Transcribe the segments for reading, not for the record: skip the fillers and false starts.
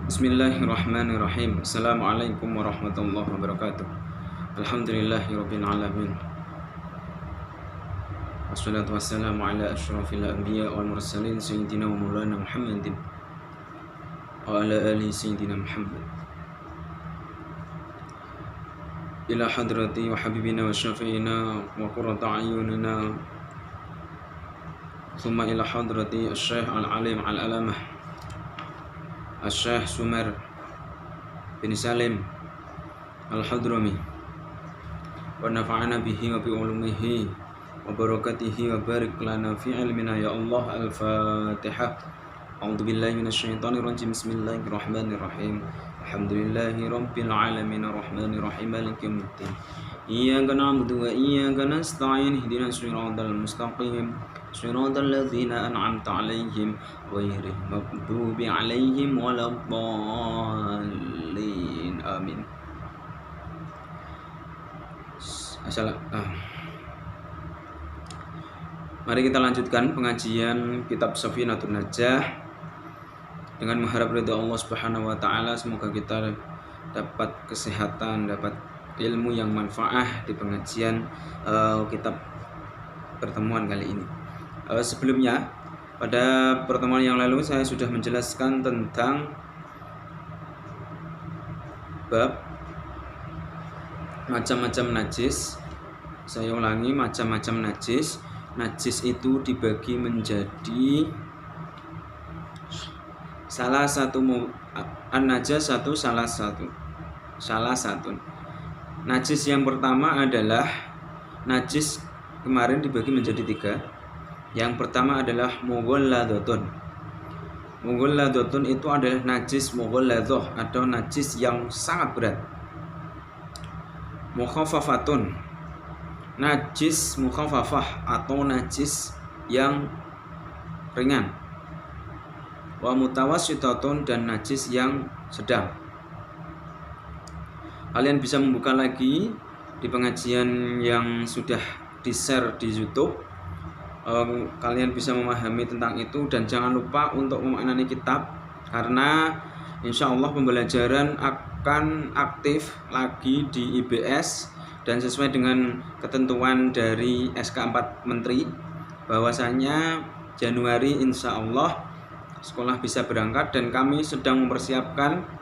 Bismillahirrahmanirrahim. Assalamualaikum warahmatullahi wabarakatuh. Alhamdulillahirabbil alamin. Wassalatu wassalamu ala asyrafil anbiya wal mursalin sayyidina wa maulana Muhammadin wa ala ali sayyidina Muhammad. Ila hadrati wa habibina wa syafi'ina wa qurrata ayunina. Thumma ila hadrati asy-syaikh al-alim al-alamah Asy-Syaikh Sumer bin Salim Al-Hadrami wa nafa'ana bihi wa bi ulumihi wa barakatihi wa barik lana fi ilmina ya Allah. Al-Fatihah. A'udzu billahi minasyaitonir rajim. Bismillahirrahmanirrahim. Alhamdulillahi rabbil alamin arrahmanir rahim maliki yaumiddin. Iyyaka na'budu wa iyyaka nasta'in ihdinas siratal mustaqim siratal ladzina an'amta 'alaihim ghairil maghdubi 'alaihim waladdallin. Amin. Mari kita lanjutkan pengajian kitab Safinatun Najah dengan mengharap ridha Allah Subhanahu wa taala. Semoga kita dapat kesehatan, dapat ilmu yang manfaat di pengajian kitab pertemuan kali ini. Sebelumnya pada pertemuan yang lalu saya sudah menjelaskan tentang bab macam-macam najis. Saya ulangi, macam-macam najis. Najis itu dibagi menjadi salah satu an-najasatu salah satu. Najis yang pertama adalah najis, kemarin dibagi menjadi 3. Yang pertama adalah mughalladhatun. Mughalladhatun itu adalah najis mughalladhah atau najis yang sangat berat. Mukhaffafatun, najis mukhaffafah atau najis yang ringan. Wa mutawassitatun, dan najis yang sedang. Kalian bisa membuka lagi di pengajian yang sudah di-share di YouTube. Kalian bisa memahami tentang itu, dan jangan lupa untuk memaknani kitab, karena insya Allah pembelajaran akan aktif lagi di IBS, dan sesuai dengan ketentuan dari SK 4 Menteri bahwasanya Januari insya Allah sekolah bisa berangkat, dan kami sedang mempersiapkan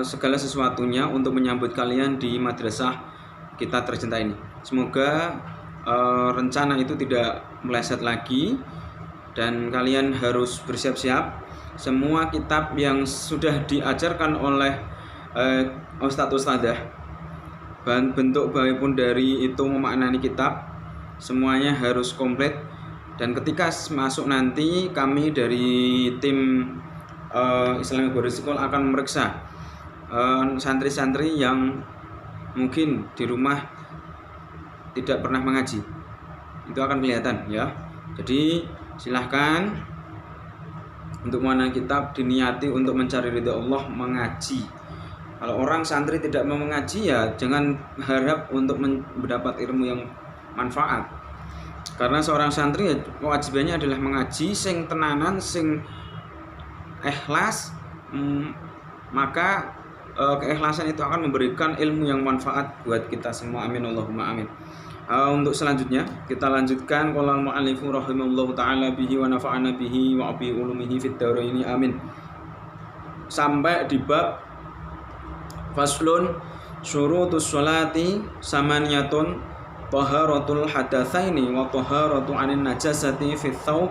segala sesuatunya untuk menyambut kalian di madrasah kita tercinta ini. Semoga rencana itu tidak meleset lagi, dan kalian harus bersiap-siap. Semua kitab yang sudah diajarkan oleh ustadz-ustadzah, bentuk baik pun dari itu memaknani kitab, semuanya harus komplit. Dan ketika masuk nanti, kami dari tim Islamic Boarding School akan memeriksa santri-santri yang mungkin di rumah tidak pernah mengaji. Itu akan kelihatan ya. Jadi silahkan untuk mana kitab diniati untuk mencari ridha Allah, mengaji. Kalau orang santri tidak mau mengaji, ya jangan harap untuk mendapat ilmu yang manfaat. Karena seorang santri ya kewajibannya adalah mengaji sing tenanan, sing ikhlas, maka keikhlasan itu akan memberikan ilmu yang manfaat buat kita semua. Amin Allahumma amin. Untuk selanjutnya kita lanjutkan qala al-mu'allifu rahimahullahu taala bihi wa nafa'ana bihi wa bi ulumihi fid dharaini amin. Sampai di bab faslun syurutus sholati samaniyatun taharatul hadatsaini wa taharatu 'anil najasati fi thawb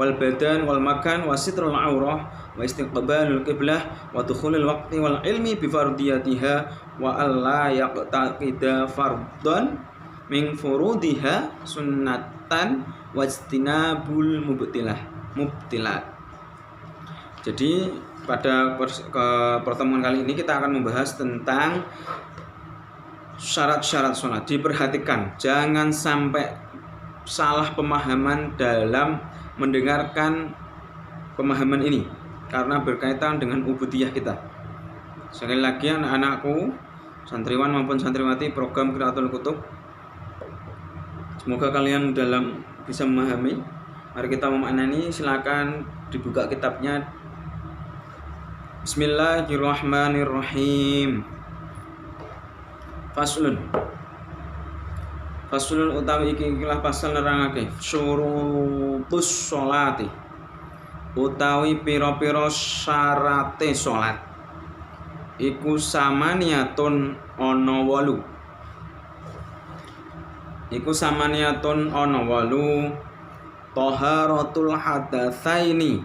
wal badan wal makan wa sitrul aurah wa istiqbalul qiblah wa dukhulul waqti wal ilmi bi fardiyatiha wa alla yaqtaqida fardhan min furudiha sunnatan wajtinabul mubtilat. Jadi pada pertemuan kali ini kita akan membahas tentang syarat-syarat sholat. Diperhatikan, jangan sampai salah pemahaman dalam mendengarkan pemahaman ini, karena berkaitan dengan ubudiyah kita. Sekali lagi anak-anakku, santriwan maupun santriwati program Qiraatul Kutub, semoga kalian bisa memahami. Mari kita memaknani. Silakan dibuka kitabnya Bismillahirrahmanirrahim. Faslun utawi ikilah pasal nerangake syurutus sholati utawi pira-pira syarate salat iku samaniyatun ana 8. Taharatul hadatsaini,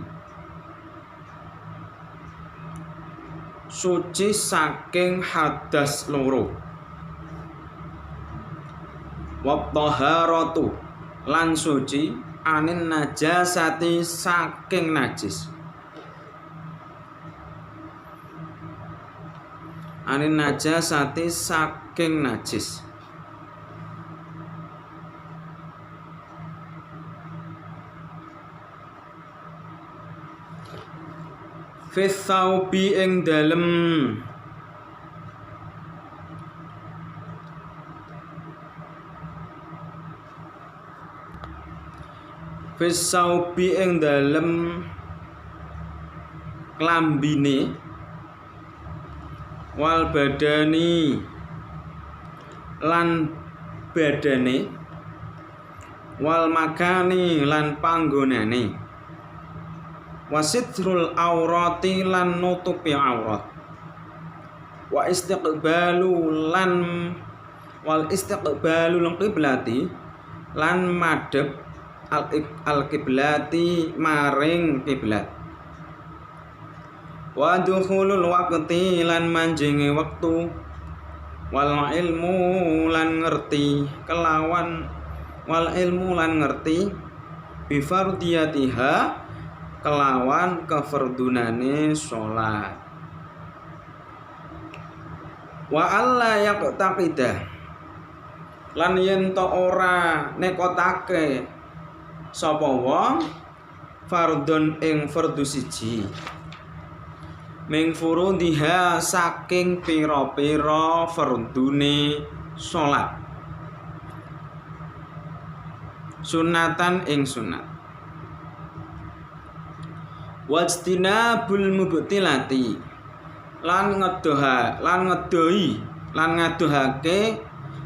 suci saking hadas loro. Wa taharatu, lan suci anin najasati saking najis. Fis saubi ing dalem klambine wal badani lan badane wal makani lan panggonane wasitrul aurati lan nutupi aurat wal istiqbalul qiblati lan madhep al qiblati maring kiblat wa dukhulul waqti lan manjinge wektu wal ilmu lan ngerti bi fardiyatiha kelawan kefardunane sholat. Wa alla yaqtaqida, lan yen to ora nekotake sapa wong fardhon ing fardhu siji ming furudiha saking pira-pira fardune sholat sunatan ing sunat. Wajtinabul mubtilati, lan ngadohake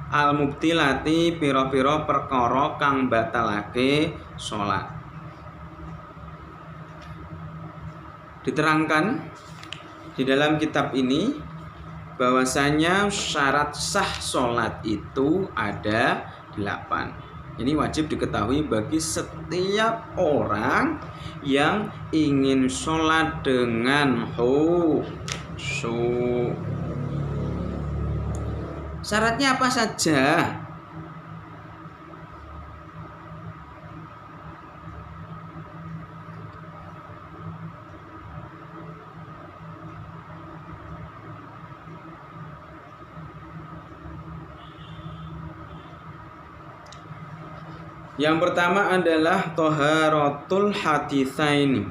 al mubtilati pira-pira perkara kang batalake salat. Diterangkan di dalam kitab ini bahwasanya syarat sah salat itu ada 8. Ini wajib diketahui bagi setiap orang yang ingin sholat dengan khusyuk. Syaratnya apa saja? Yang pertama adalah taharatul haditsaini.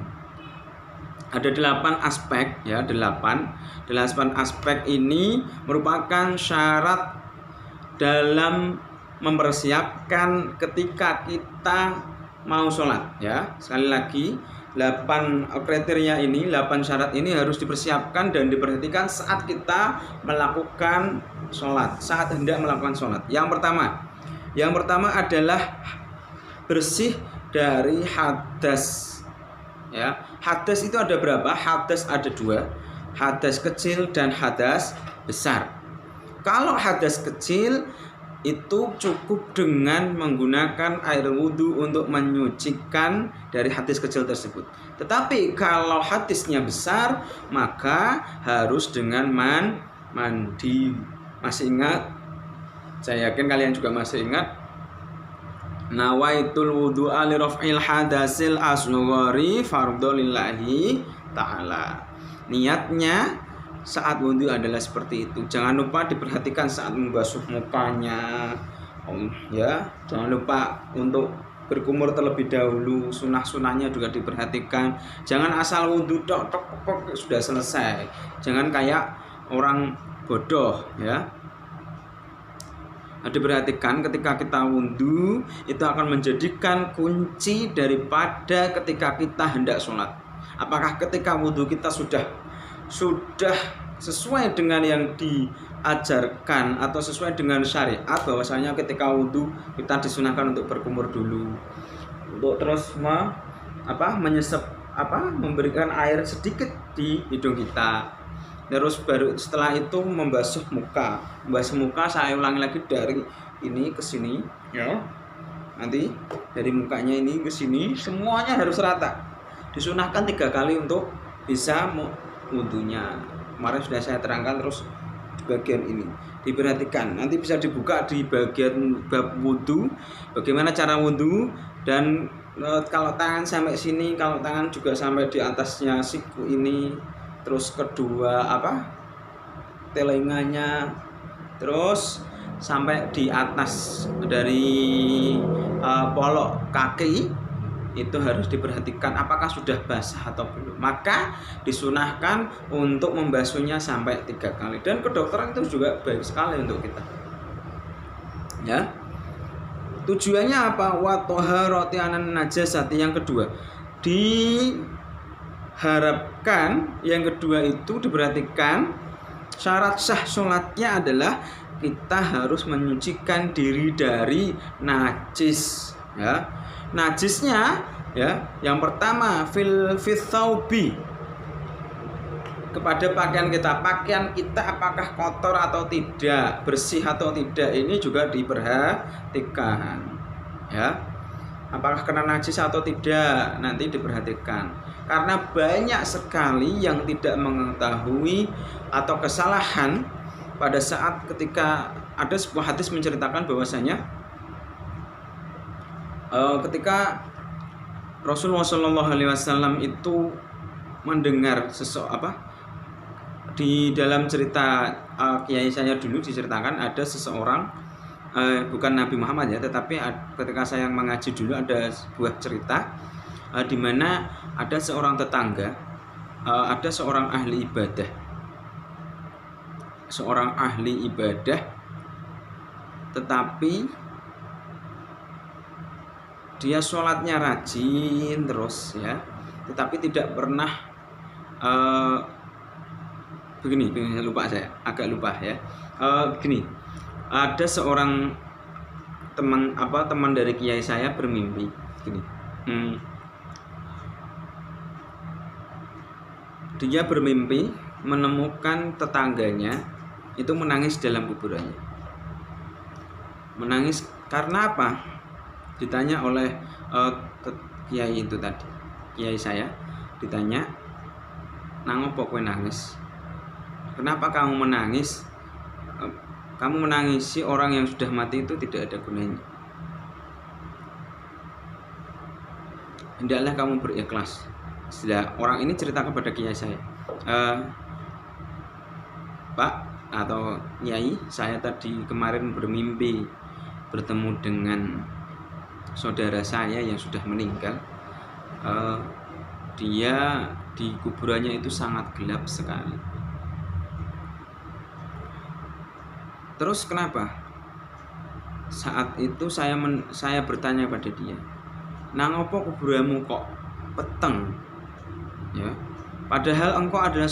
Ada 8 aspek ya, 8 aspek ini merupakan syarat dalam mempersiapkan ketika kita mau sholat ya. Sekali lagi 8 kriteria ini, 8 syarat ini harus dipersiapkan dan diperhatikan saat kita melakukan sholat, saat hendak melakukan sholat. Yang pertama adalah bersih dari hadas ya. Hadas itu ada berapa? Hadas ada 2, hadas kecil dan hadas besar. Kalau hadas kecil itu cukup dengan menggunakan air wudhu untuk menyucikan dari hadas kecil tersebut. Tetapi kalau hadasnya besar maka harus dengan mandi. Masih ingat? Saya yakin kalian juga masih ingat. Nawaitul wudu'a li raf'il hadasil asghari fardhu lillahi ta'ala. Niatnya saat wudhu adalah seperti itu. Jangan lupa diperhatikan saat membasuh mukanya ya. Jangan lupa untuk berkumur terlebih dahulu. Sunah-sunahnya juga diperhatikan. Jangan asal wudhu tok sudah selesai. Jangan kayak orang bodoh ya. Diperhatikan ketika kita wudhu itu akan menjadikan kunci daripada ketika kita hendak sholat. Apakah ketika wudhu kita sudah sudah sesuai dengan yang diajarkan atau sesuai dengan syariat, bahwasanya ketika wudhu kita disunahkan untuk berkumur dulu, untuk terus memberikan air sedikit di hidung kita, terus baru setelah itu membasuh muka. Saya ulangi lagi dari ini ke sini ya, nanti dari mukanya ini ke sini semuanya harus rata. Disunahkan 3 kali untuk bisa wudhunya. Kemarin sudah saya terangkan, terus di bagian ini diperhatikan, nanti bisa dibuka di bagian bab wudhu, bagaimana cara wudhu, dan kalau tangan sampai sini, kalau tangan juga sampai di atasnya siku ini, terus kedua telinganya, terus sampai di atas dari polok kaki, itu harus diperhatikan apakah sudah basah atau belum. Maka disunahkan untuk membasuhnya sampai 3 kali, dan kedokteran itu juga baik sekali untuk kita ya. Tujuannya apa? Wa toharoti anan najasati. Yang kedua diharapkan, yang kedua itu diperhatikan syarat sah sholatnya adalah kita harus menyucikan diri dari najis ya. Najisnya ya, yang pertama fil thawbi, kepada pakaian kita apakah kotor atau tidak, bersih atau tidak, ini juga diperhatikan ya. Apakah kena najis atau tidak, nanti diperhatikan, karena banyak sekali yang tidak mengetahui atau kesalahan pada saat ketika ada sebuah hadis menceritakan bahwasanya ketika Rasulullah SAW itu mendengar di dalam cerita kiai saya dulu diceritakan, ada seseorang, bukan Nabi Muhammad ya, tetapi ketika saya mengaji dulu ada sebuah cerita di mana ada seorang tetangga, ada seorang ahli ibadah, tetapi dia sholatnya rajin terus ya, tetapi tidak pernah begini, agak lupa ya. Begini, ada seorang teman dari kiai saya bermimpi gini. Dia bermimpi menemukan tetangganya itu menangis dalam kuburannya. Menangis karena apa? Ditanya oleh kiai itu tadi, kiai saya ditanya, "Nang opo kowe nangis? Kenapa kamu menangis? Kamu menangisi orang yang sudah mati itu tidak ada gunanya. Hendaklah kamu berikhlas." Sudah, orang ini cerita kepada kiai saya, "Pak atau Nyai, saya tadi kemarin bermimpi bertemu dengan saudara saya yang sudah meninggal. Dia di kuburannya itu sangat gelap sekali." Terus kenapa? Saat itu saya bertanya pada dia, "Nang opo kuburanmu kok peteng?" Ya, padahal engkau adalah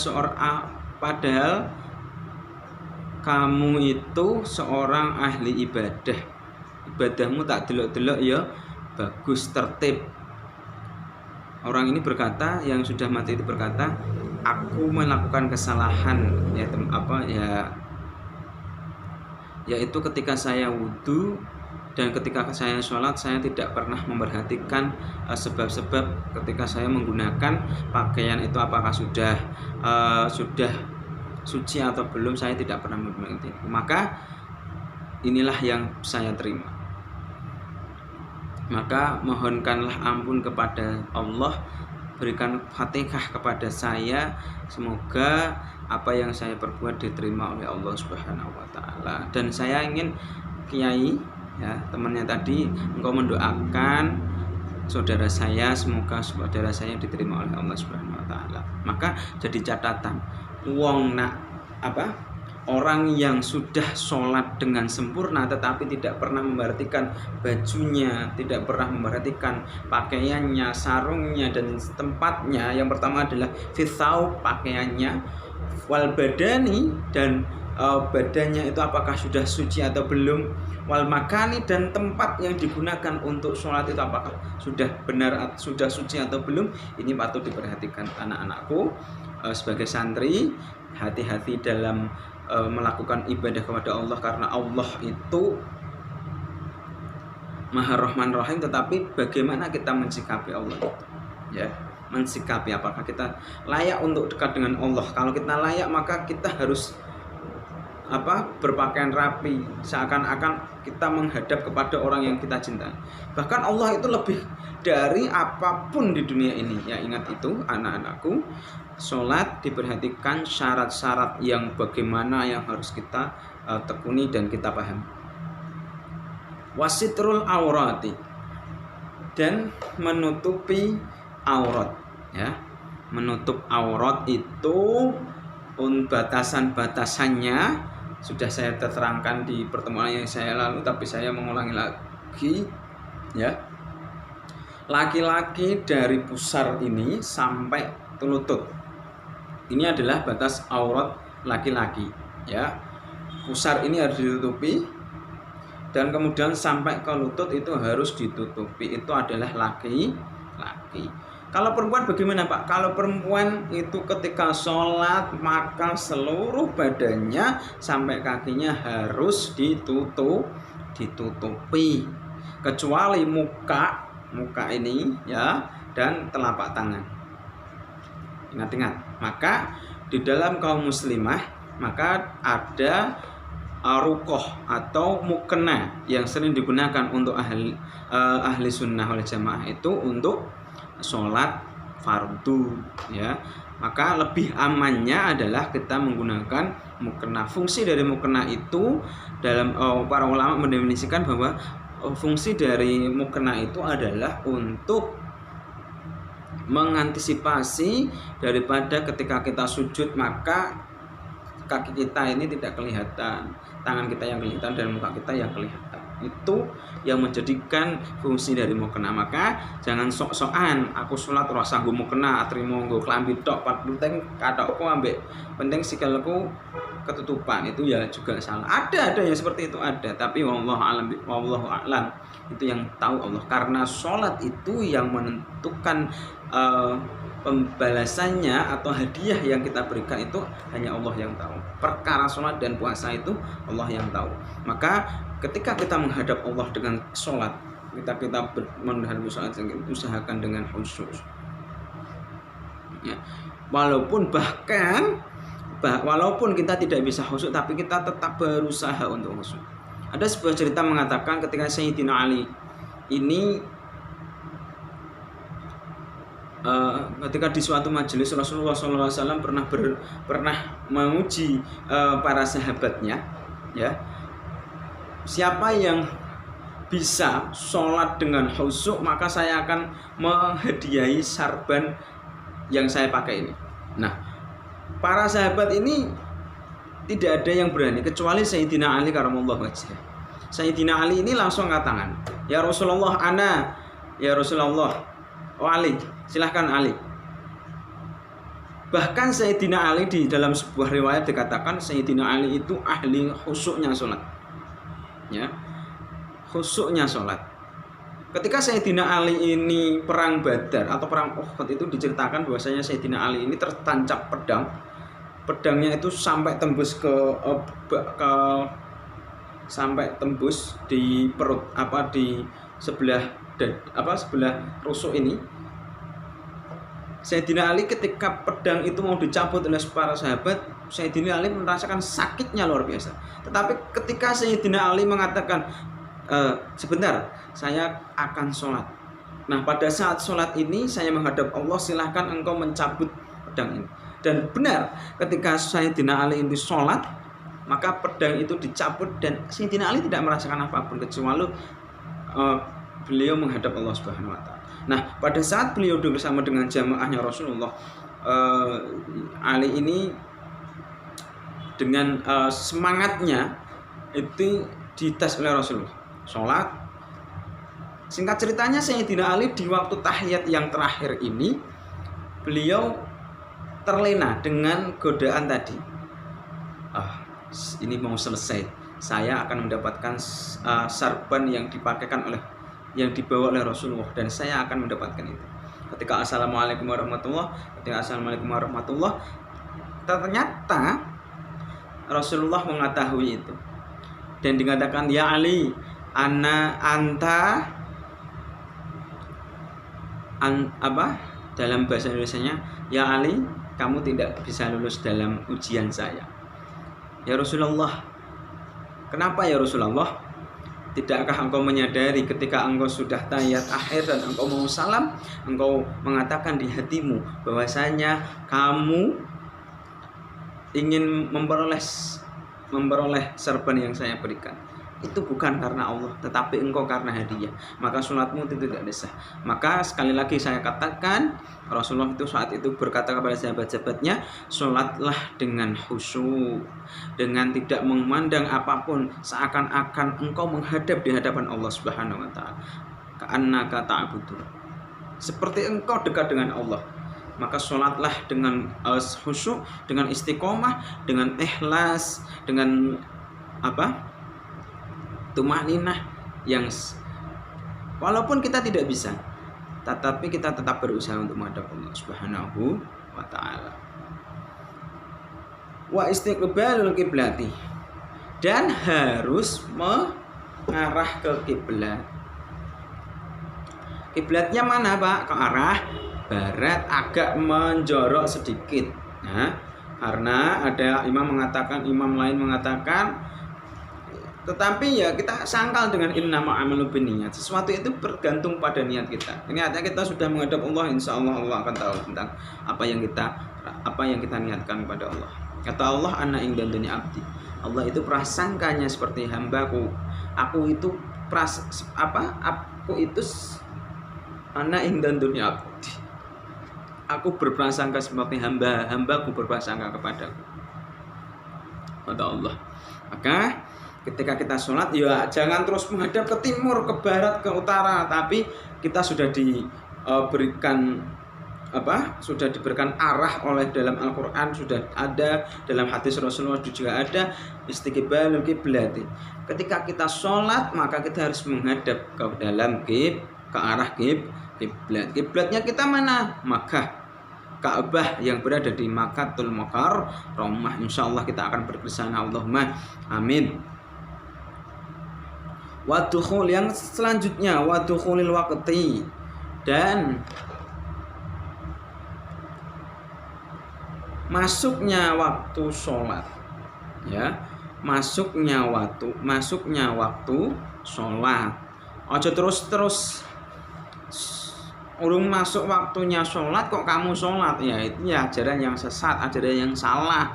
padahal kamu itu seorang ahli ibadah. Ibadahmu tak delok-delok ya bagus, tertib. Orang ini berkata, yang sudah mati itu berkata, "Aku melakukan kesalahan yaitu ketika saya wudhu dan ketika saya sholat, saya tidak pernah memperhatikan sebab-sebab ketika saya menggunakan pakaian itu apakah sudah suci atau belum, saya tidak pernah memperhatikan. Maka inilah yang saya terima. Maka mohonkanlah ampun kepada Allah, berikan Fatihah kepada saya, semoga apa yang saya perbuat diterima oleh Allah Subhanahu wa taala. Dan saya ingin kiai ya, temannya tadi, engkau mendoakan saudara saya, semoga saudara saya diterima oleh Allah Subhanahu wa taala." Maka jadi catatan, orang yang sudah sholat dengan sempurna tetapi tidak pernah memperhatikan bajunya, tidak pernah memperhatikan pakaiannya, sarungnya, dan tempatnya. Yang pertama adalah fithau, pakaiannya, wal badani, dan badannya itu apakah sudah suci atau belum, wal makani, dan tempat yang digunakan untuk sholat itu apakah sudah benar, sudah suci atau belum. Ini patut diperhatikan anak-anakku sebagai santri. Hati-hati dalam melakukan ibadah kepada Allah, karena Allah itu Maha Rahman Rahim, tetapi bagaimana kita mensikapi Allah itu, ya, mensikapi apakah kita layak untuk dekat dengan Allah. Kalau kita layak, maka kita harus berpakaian rapi, seakan-akan kita menghadap kepada orang yang kita cintai. Bahkan Allah itu lebih dari apapun di dunia ini. Ya, ingat itu anak-anakku, sholat diperhatikan syarat-syarat yang bagaimana yang harus kita tekuni dan kita pahami. Wasitrul aurati, dan menutupi aurat, ya. Menutup aurat itu batasan-batasannya sudah saya terangkan di pertemuan yang saya lalu, tapi saya mengulangi lagi, ya. Laki-laki dari pusar ini sampai lutut, ini adalah batas aurat laki-laki, ya. Pusar ini harus ditutupi, dan kemudian sampai ke lutut itu harus ditutupi. Itu adalah laki-laki. Kalau perempuan bagaimana, Pak? Kalau perempuan itu ketika sholat, maka seluruh badannya sampai kakinya harus ditutupi, kecuali muka ini, ya, dan telapak tangan. Ingat-ingat. Maka di dalam kaum muslimah maka ada rukoh atau mukena yang sering digunakan untuk ahli sunnah wal jamaah itu untuk sholat fardu, ya. Maka lebih amannya adalah kita menggunakan mukena. Fungsi dari mukena itu dalam para ulama mendefinisikan bahwa fungsi dari mukena itu adalah untuk mengantisipasi daripada ketika kita sujud maka kaki kita ini tidak kelihatan, tangan kita yang kelihatan, dan muka kita yang kelihatan. Itu yang menjadikan fungsi dari mukena. Maka jangan sok-sokan aku sholat rasa nggo mukena, atrimo nggo klambi tok, penting katokku ambek penting sikilku ketutupan, itu ya juga salah. Ada yang seperti itu ada, tapi wallahu a'lam, itu yang tahu Allah, karena sholat itu yang menentukan pembalasannya atau hadiah yang kita berikan itu hanya Allah yang tahu. Perkara sholat dan puasa itu Allah yang tahu. Maka ketika kita menghadap Allah dengan sholat, kita menghadap sholat, usahakan dengan khusyuk, ya. Walaupun kita tidak bisa khusyuk, tapi kita tetap berusaha untuk khusyuk. Ada sebuah cerita mengatakan ketika Sayyidina Ali ini ketika di suatu majelis Rasulullah SAW pernah menguji para sahabatnya, ya, siapa yang bisa sholat dengan khusyuk maka saya akan menghadiahi sarban yang saya pakai ini. Nah, para sahabat ini tidak ada yang berani kecuali Sayyidina Ali karamallahu wajhah. Sayyidina Ali ini langsung angkat tangan, ya Rasulullah, ya Rasulullah. Ali, silahkan Ali. Bahkan Sayyidina Ali di dalam sebuah riwayat dikatakan Sayyidina Ali itu ahli khusyuknya sholat, ya, khusyuknya sholat. Ketika Sayyidina Ali ini perang Badar atau perang Uhud, itu diceritakan bahwasanya Sayyidina Ali ini tertancap pedangnya itu sampai tembus sampai tembus di perut, di sebelah rusuk ini. Sayyidina Ali ketika pedang itu mau dicabut oleh para sahabat, Sayyidina Ali merasakan sakitnya luar biasa. Tetapi ketika Sayyidina Ali mengatakan, sebentar, saya akan sholat. Nah, pada saat sholat ini saya menghadap Allah, silahkan engkau mencabut pedang ini. Dan benar, ketika Sayyidina Ali ini sholat, maka pedang itu dicabut dan Sayyidina Ali tidak merasakan apapun kecuali beliau menghadap Allah Subhanahu wa Ta'ala. Nah, pada saat beliau duduk bersama dengan jamaahnya Rasulullah, Ali ini dengan semangatnya itu dites oleh Rasulullah. Sholat. Singkat ceritanya Sayyidina Ali di waktu tahiyat yang terakhir ini, beliau terlena dengan godaan tadi, ini mau selesai, saya akan mendapatkan sarban yang dibawa oleh Rasulullah, dan saya akan mendapatkan itu. Ketika assalamualaikum warahmatullah, ternyata Rasulullah mengetahui itu dan dikatakan, ya Ali, dalam bahasa Indonesianya, ya Ali, kamu tidak bisa lulus dalam ujian saya. Ya Rasulullah, kenapa ya Rasulullah? Tidakkah engkau menyadari ketika engkau sudah tahiyat akhir dan engkau mau salam, engkau mengatakan di hatimu bahwasanya kamu ingin memperoleh serban yang saya berikan. Itu bukan karena Allah, tetapi engkau karena hadiah. Maka sholatmu itu tidak sah. Maka sekali lagi saya katakan, Rasulullah itu saat itu berkata kepada sahabat-sahabatnya, sholatlah dengan khusyuk, dengan tidak memandang apapun, seakan-akan engkau menghadap di hadapan Allah Subhanahu wa taala. Ka'annaka ta'budu. Seperti engkau dekat dengan Allah. Maka sholatlah dengan khusyuk, dengan istiqomah, dengan ikhlas, dengan tumaninah, yang walaupun kita tidak bisa, tetapi kita tetap berusaha untuk menghadap Allah Subhanahu wa taala. Wa istiqbalul kiblati, dan harus mengarah ke kiblat. Kiblatnya mana, Pak? Ke arah barat, agak menjorok sedikit. Nah, karena ada imam lain mengatakan, tetapi ya kita sangkal dengan innama amalu binniyat. Sesuatu itu bergantung pada niat kita. Niatnya kita sudah menghadap Allah, insya Allah Allah akan tahu tentang apa yang kita niatkan kepada Allah. Kata Allah, ana ing dandani abdi. Allah itu prasangkanya seperti hambaku. Aku itu ana ing dandani abdi. Aku berprasangka seperti hambaku berprasangka kepadaku. Kata Allah. Maka ketika kita sholat, ya jangan terus menghadap ke timur, ke barat, ke utara, tapi kita sudah diberikan arah oleh dalam Al-Quran, sudah ada dalam hadis Rasulullah juga ada istiqbalul kiblati. Ketika kita sholat, maka kita harus menghadap ke arah kiblat. Kiblatnya kita mana? Makkah, Ka'bah yang berada di Makkatul Mukarramah. Insyaallah kita akan bersama. Allahumma amin. Wadukhul, yang selanjutnya wadukhulil waqti, dan masuknya waktu sholat, ya, masuknya waktu sholat. Ojo terus urung masuk waktunya sholat kok kamu sholat, ya itu ya ajaran yang sesat, ajaran yang salah.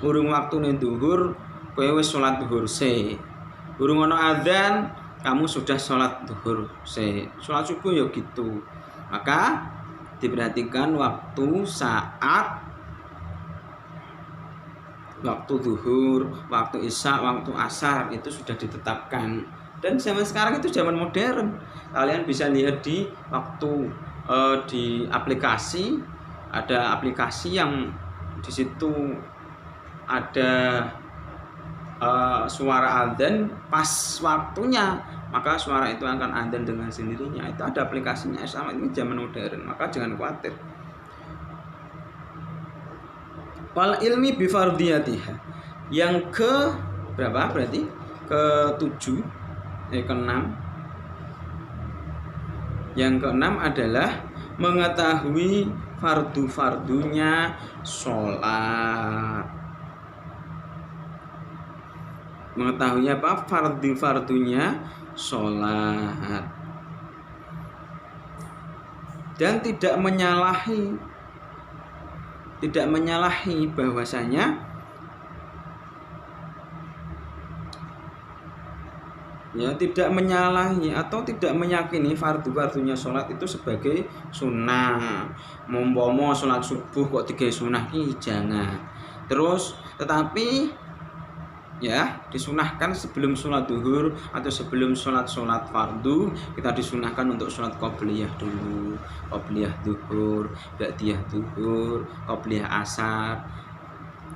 Urung waktune duhur kowe wis sholat duhur se. Urung ana adzan kamu sudah sholat duhur se. Sholat subuh ya gitu. Maka diperhatikan waktu saat waktu duhur, waktu isya, waktu asar itu sudah ditetapkan. Dan zaman sekarang itu zaman modern. Kalian bisa lihat di di aplikasi, ada aplikasi yang di situ ada suara adzan pas waktunya, maka suara itu akan adzan dengan sendirinya. Itu ada aplikasinya. Sama ini zaman modern, maka jangan khawatir. Wal ilmi bi fardiyatiha. Yang ke berapa berarti? Ke-7, ke-6. Yang ke-6 adalah mengetahui fardu-fardunya sholat. Mengetahui apa? Fardu-fardunya sholat. Dan tidak menyalahi bahwasanya ya, tidak menyalahi atau tidak meyakini fardu-fardunya sholat itu sebagai sunnah. Mompomo sholat subuh kok 3 sunnah, jangan. Terus tetapi ya, disunahkan sebelum sholat duhur atau sebelum sholat fardu, kita disunahkan untuk sholat qobliyah dulu, qobliyah duhur, ba'diyah duhur, qobliyah asar,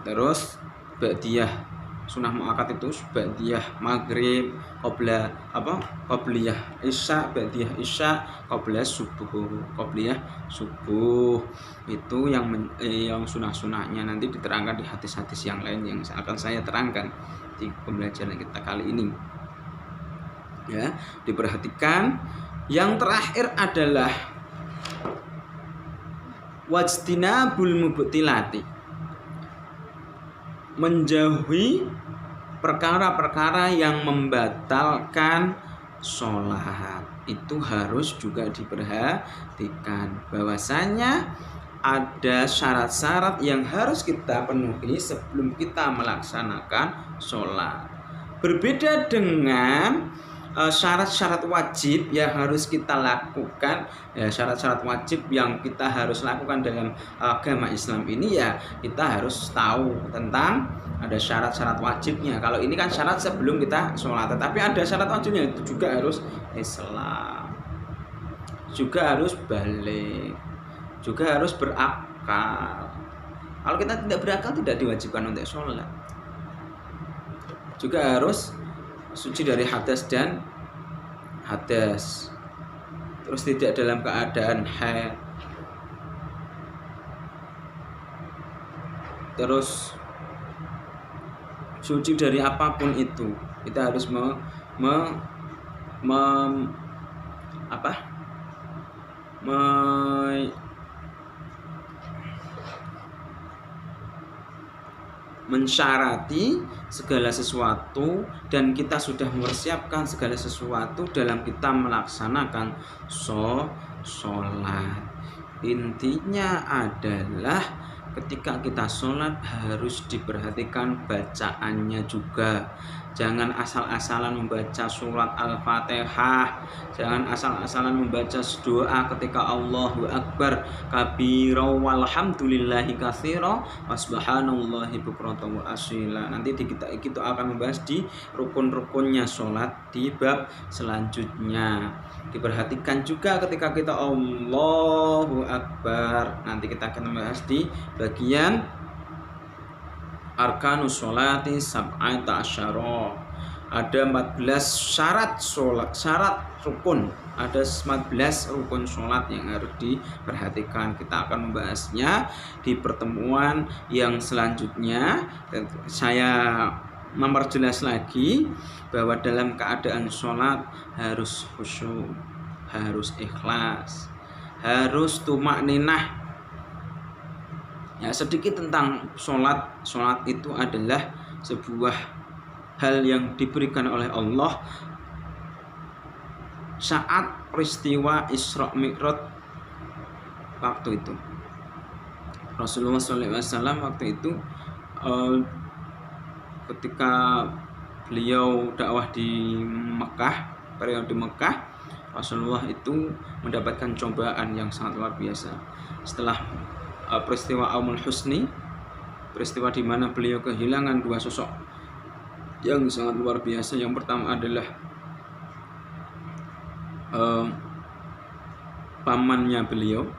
terus ba'diyah sunah muakkad itu ba'diyah maghrib, qobliyah isya, ba'diyah isya, qobliyah subuh. Itu yang sunah-sunahnya nanti diterangkan di hadis-hadis yang lain yang akan saya terangkan di pembelajaran kita kali ini. Ya, diperhatikan. Yang terakhir adalah wajtinabul mubtilati, menjauhi perkara-perkara yang membatalkan sholat. Itu harus juga diperhatikan bahwasanya ada syarat-syarat yang harus kita penuhi sebelum kita melaksanakan sholat. Berbeda dengan syarat-syarat wajib yang harus kita lakukan, ya, syarat-syarat wajib yang kita harus lakukan dalam agama Islam ini, ya kita harus tahu tentang ada syarat-syarat wajibnya. Kalau ini kan syarat sebelum kita sholat, tetapi ada syarat wajibnya, itu juga harus Islam, juga harus balik, juga harus berakal. Kalau kita tidak berakal, tidak diwajibkan untuk sholat. Juga harus suci dari hadas dan hadas, terus tidak dalam keadaan haid, terus suci dari apapun itu. Kita harus mensyarati segala sesuatu, dan kita sudah mempersiapkan segala sesuatu dalam kita melaksanakan sholat. Intinya adalah ketika kita sholat harus diperhatikan bacaannya juga. Jangan asal-asalan membaca surat Al-Fatihah, jangan asal-asalan membaca doa ketika Allahu Akbar kabira walhamdulillahi katsira wa subhanallahi bukratan wa asila. Nanti kita akan membahas di rukun-rukunnya sholat di bab selanjutnya. Diperhatikan juga ketika kita Allahu Akbar, nanti kita akan membahas di bagian arkanus sholati sab'ata asyara. Ada 14 syarat sholat, syarat rukun. Ada 14 rukun sholat yang harus diperhatikan. Kita akan membahasnya di pertemuan yang selanjutnya. Dan saya memperjelas lagi bahwa dalam keadaan sholat harus khusyuk, harus ikhlas, harus tumakninah. Ya, sedikit tentang sholat. Sholat itu adalah sebuah hal yang diberikan oleh Allah saat peristiwa Isra Mi'raj waktu itu. Rasulullah SAW waktu itu ketika beliau dakwah di Mekah, periode Mekah, Rasulullah itu mendapatkan cobaan yang sangat luar biasa. Setelah peristiwa Aumul Husni, peristiwa di mana beliau kehilangan dua sosok yang sangat luar biasa. Yang pertama adalah pamannya beliau,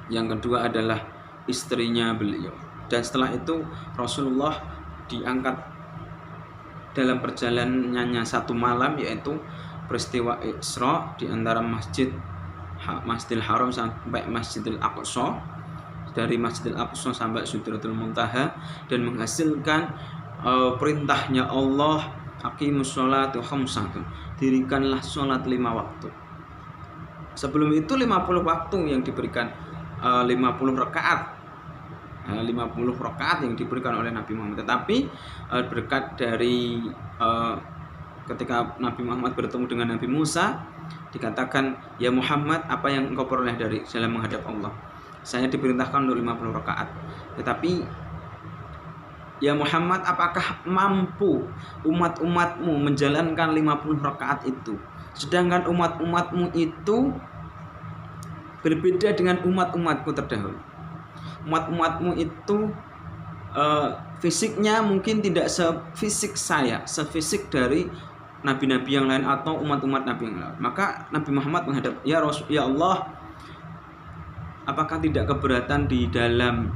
yang kedua adalah istrinya beliau. Dan setelah itu Rasulullah diangkat dalam perjalanannya satu malam, yaitu peristiwa Isra di antara Masjidil Haram sampai Masjidil Aqsa, dari Masjidil Aqsa sampai Sidratul Muntaha, dan menghasilkan perintahnya Allah, aqimus sholata khamsatan, dirikanlah sholat 5 waktu. Sebelum itu 50 waktu yang diberikan, 50 rakaat. 50 rakaat yang diberikan oleh Nabi Muhammad. Tetapi berkat dari ketika Nabi Muhammad bertemu dengan Nabi Musa, dikatakan, ya Muhammad, apa yang engkau peroleh dari dalam menghadap Allah? Saya diperintahkan untuk 50 rakaat. Tetapi ya Muhammad, apakah mampu umat-umatmu menjalankan 50 rakaat itu? Sedangkan umat-umatmu itu berbeda dengan umat-umatku terdahulu. Umat-umatmu itu fisiknya mungkin tidak sefisik saya, sefisik dari nabi-nabi yang lain atau umat-umat nabi yang lain. Maka Nabi Muhammad menghadap, ya Allah, apakah tidak keberatan di dalam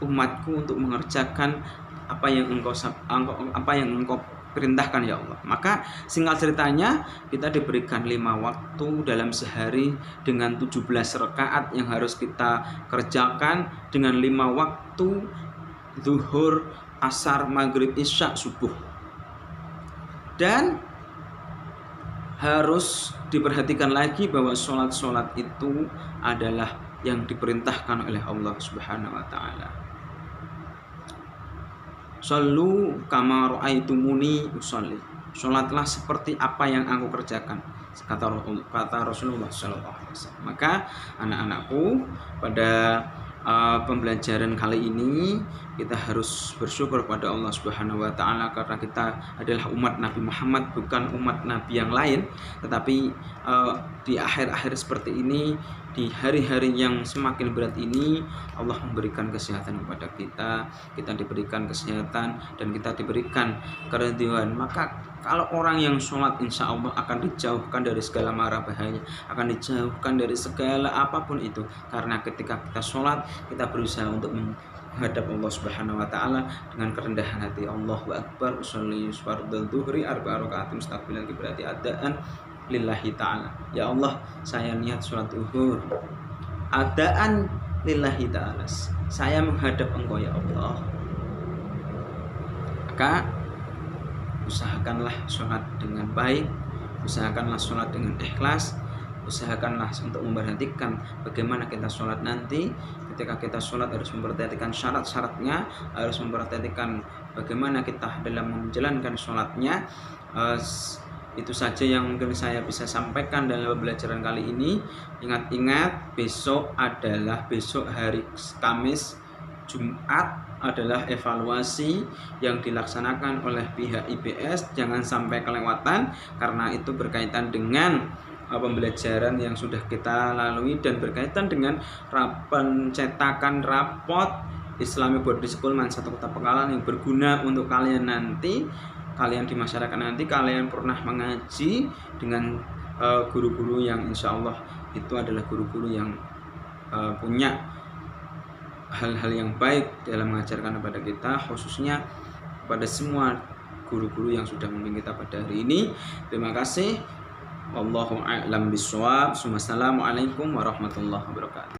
umatku untuk mengerjakan apa yang engkau perintahkan ya Allah. Maka singkat ceritanya, kita diberikan 5 waktu dalam sehari dengan 17 rakaat yang harus kita kerjakan dengan 5 waktu zuhur, asar, maghrib, isya, subuh. Dan harus diperhatikan lagi bahwa sholat itu adalah yang diperintahkan oleh Allah Subhanahu wa taala. Shallu kama ra'aitumuni usolli. Sholatlah seperti apa yang aku kerjakan, kata Rasulullah SAW. Maka anak-anakku, pada pembelajaran kali ini kita harus bersyukur pada Allah Subhanahu wa taala karena kita adalah umat Nabi Muhammad, bukan umat nabi yang lain. Tetapi di akhir-akhir seperti ini, di hari-hari yang semakin berat ini, Allah memberikan kesehatan kepada kita diberikan kesehatan dan kita diberikan keridhaan. Maka kalau orang yang sholat, insya Allah akan dijauhkan dari segala mara bahaya, akan dijauhkan dari segala apapun itu. Karena ketika kita sholat, kita berusaha untuk menghadap Allah Subhanahu wa taala dengan kerendahan hati. Allahu akbar, usolli fardhu dhuhri arba'a raka'atin mustaqbilan qiblati adaan lillahi ta'ala. Ya Allah, saya niat sholat zuhur adaan lillahi ta'ala, saya menghadap Engkau ya Allah. Maka usahakanlah sholat dengan baik, usahakanlah sholat dengan ikhlas, usahakanlah untuk memperhatikan bagaimana kita sholat nanti. Ketika kita sholat harus memperhatikan syarat-syaratnya, harus memperhatikan bagaimana kita dalam menjalankan sholatnya. Itu saja yang mungkin saya bisa sampaikan dalam pembelajaran kali ini. Ingat-ingat, besok hari Kamis, Jumat adalah evaluasi yang dilaksanakan oleh pihak IBS. Jangan sampai kelewatan, karena itu berkaitan dengan pembelajaran yang sudah kita lalui dan berkaitan dengan pencetakan rapot Islamic Boarding School Mansatu Kota Pekalongan yang berguna untuk kalian nanti, kalian di masyarakat nanti, kalian pernah mengaji dengan guru-guru yang insya Allah itu adalah guru-guru yang punya hal-hal yang baik dalam mengajarkan kepada kita, khususnya pada semua guru-guru yang sudah membimbing kita pada hari ini. Terima kasih. Wallahu a'lam bishawab. Wassalamualaikum warahmatullahi wabarakatuh.